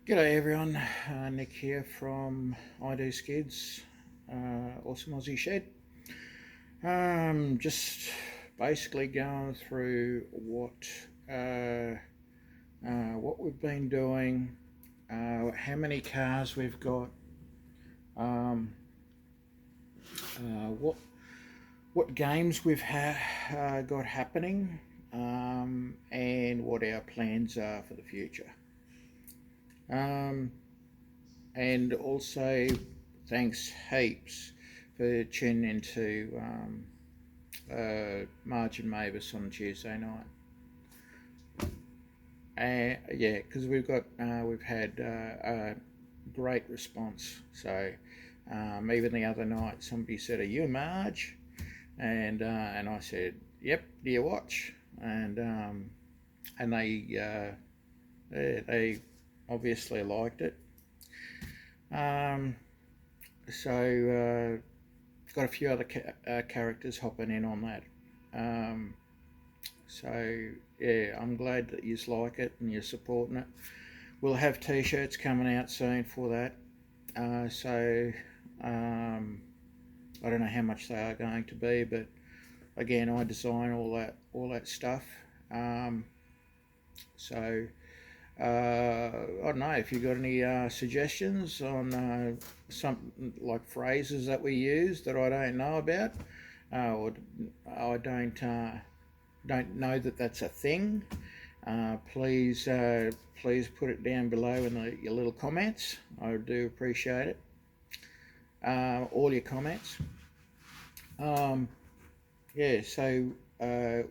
G'day everyone, Nick here from I Do Skids, Awesome Aussie Shed. Just basically going through what we've been doing, how many cars we've got, um, what games we've got happening, and what our plans are for the future. Um, and also thanks heaps for tuning into MARGE'n'MAVIS on Tuesday night. Yeah, because we've had a great response. So even the other night, somebody said, "Are you Marge?" And I said, "Yep. Do you watch?" And they obviously liked it. So got a few other characters hopping in on that. So yeah, I'm glad that you like it and you're supporting it. We'll have t-shirts coming out soon for that. So I don't know how much they are going to be, but again, I design all that stuff. So I don't know if you got any suggestions on some like phrases that we use that I don't know about, or I don't know that that's a thing. Please put it down below in your little comments. I do appreciate it. All your comments. Yeah. So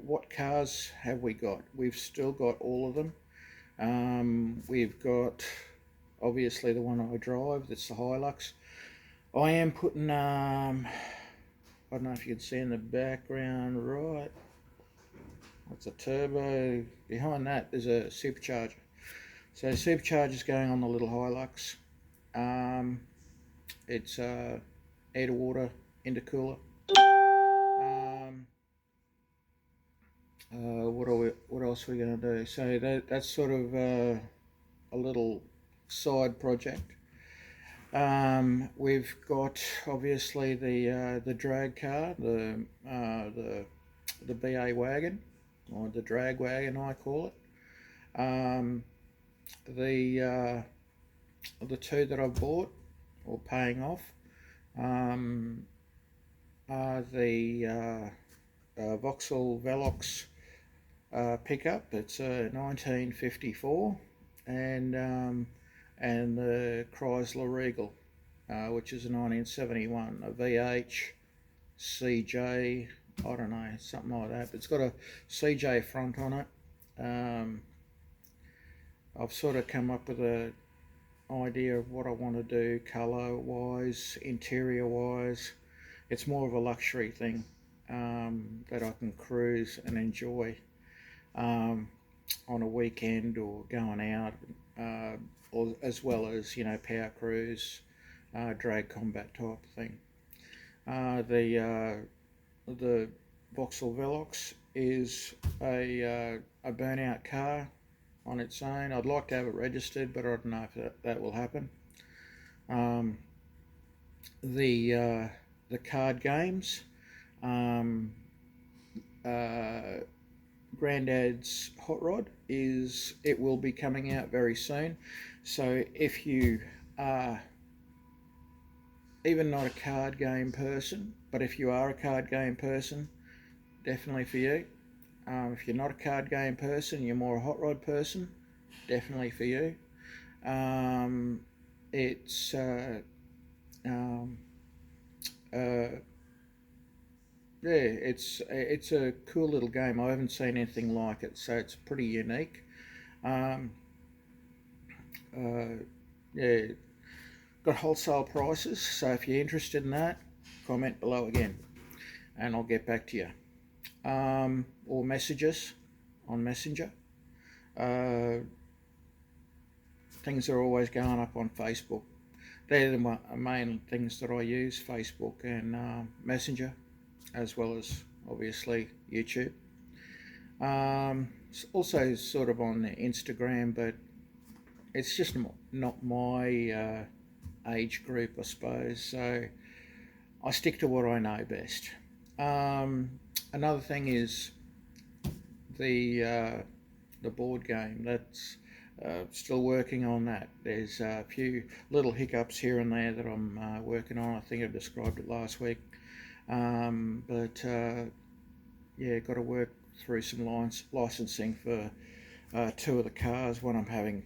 what cars have we got? We've still got all of them. We've got obviously the one I drive, that's the Hilux. I am putting, I don't know if you can see in the background, right, that's a turbo. Behind that there's a supercharger. So supercharger's going on the little Hilux. It's air to water intercooler. Um, what else are we going to do? So that's sort of a little side project. We've got obviously the drag car, the BA wagon, or the drag wagon I call it. The two that I've bought or paying off are the Vauxhall Velox pickup. It's a 1954, and the Chrysler Regal, which is a 1971, a VH CJ, I don't know, something like that. But it's got a CJ front on it. I've sort of come up with an idea of what I want to do colour wise, interior wise. It's more of a luxury thing that I can cruise and enjoy on a weekend or going out, or as well as power cruise, drag combat type thing. The Vauxhall Velox is a burnout car on its own. I'd like to have it registered, but I don't know if that will happen. Um, the card games. Grandad's Hot Rod it will be coming out very soon. So if you are even not a card game person, but if you are a card game person, definitely for you. If you're not a card game person, you're more a hot rod person, definitely for you. It's um, uh, yeah, it's a cool little game. I haven't seen anything like it, so it's pretty unique. Um, yeah, got wholesale prices, so if you're interested in that, comment below again, and I'll get back to you. Or message us on Messenger. Things are always going up on Facebook. They're the main things that I use: Facebook and Messenger, as well as obviously YouTube. It's also sort of on Instagram, but it's just not my age group, I suppose. So I stick to what I know best. Another thing is the the board game. That's still working on that. There's a few little hiccups here and there that I'm working on. I think I described it last week. But yeah, got to work through some licensing for two of the cars. One I'm having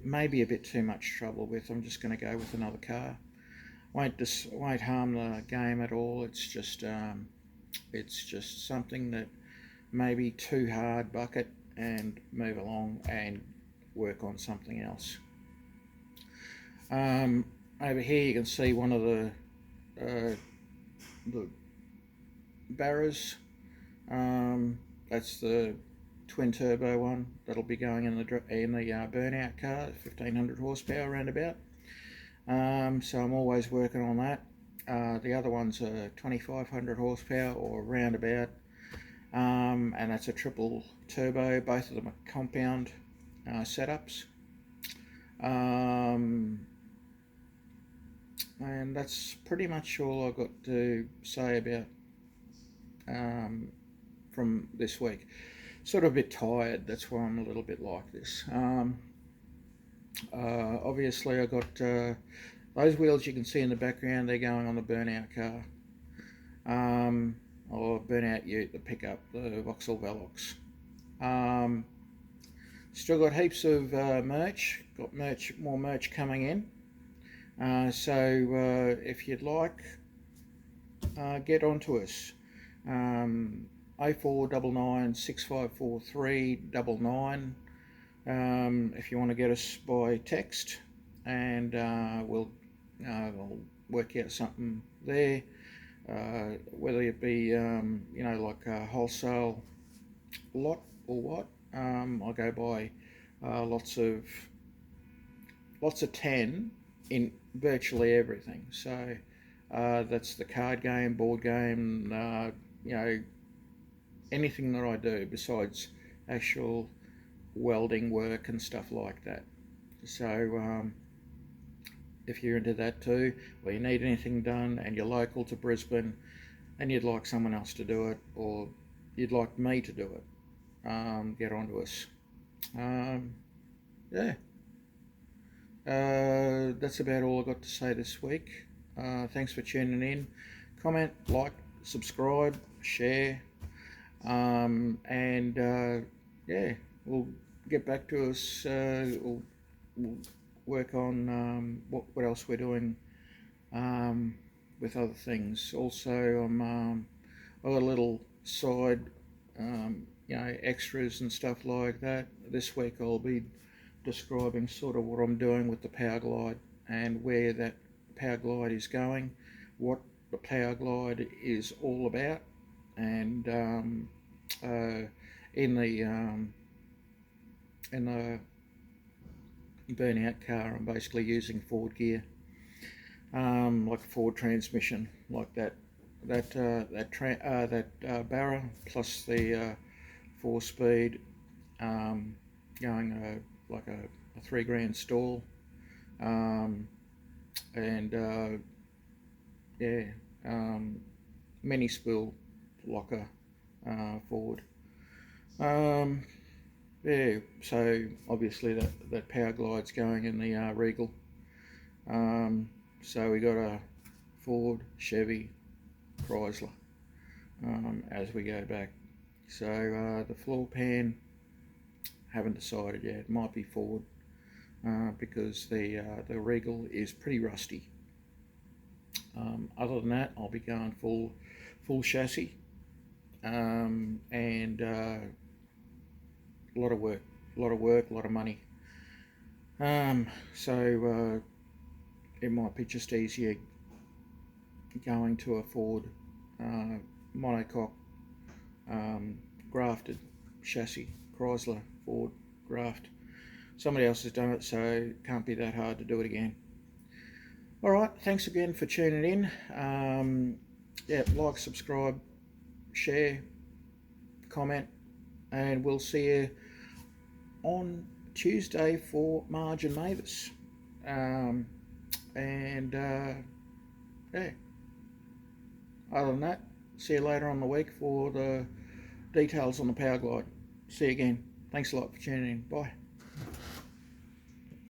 maybe a bit too much trouble with. I'm just going to go with another car. Won't harm the game at all. It's just something that maybe too hard bucket and move along and work on something else. Over here you can see one of the BARRAs. That's the twin turbo one that'll be going in the burnout car, 1500 horsepower roundabout. So I'm always working on that. The other one's a 2500 horsepower or roundabout, and that's a triple turbo. Both of them are compound setups. And that's pretty much all I've got to say about from this week. Sort of a bit tired, that's why I'm a little bit like this. Obviously I got those wheels you can see in the background, they're going on the burnout car, or burnout ute, the pickup, the Vauxhall Velox. Still got heaps of merch, more merch coming in. So if you'd like, get onto us. 0499 6543 99 if you want to get us by text, and we'll work out something there, whether it be like a wholesale lot or what. I go by lots of 10 in virtually everything. So that's the card game, board game, anything that I do besides actual welding work and stuff like that. So if you're into that too, or you need anything done and you're local to Brisbane and you'd like someone else to do it, or you'd like me to do it, get onto us. Yeah. That's about all I've got to say this week. Thanks for tuning in. Comment, like, subscribe, share, and yeah, we'll get back to us. We'll work on what else we're doing with other things. Also, I've got a little side, extras and stuff like that. This week I'll be describing sort of what I'm doing with the Power Glide and where that Power Glide is going, what the Power Glide is all about, and in the burnout car I'm basically using Ford gear, like a Ford transmission, like that BARRA plus the 4-speed, going like a 3 grand stall, and mini spool locker Ford. Yeah, so obviously that Power Glide's going in the Regal. So we got a Ford, Chevy, Chrysler as we go back. So the floor pan, haven't decided yet. It might be Ford because the Regal is pretty rusty. Other than that, I'll be going full chassis, and a lot of work, a lot of money. So it might be just easier going to a Ford monocoque grafted chassis, Chrysler, Ford, graft. Somebody else has done it, so it can't be that hard to do it again. Alright, thanks again for tuning in. Yeah, like, subscribe, share, comment, and we'll see you on Tuesday for MARGE'n'MAVIS. Yeah, other than that, see you later on the week for the details on the Power Glide. See you again. Thanks a lot for tuning in. Bye.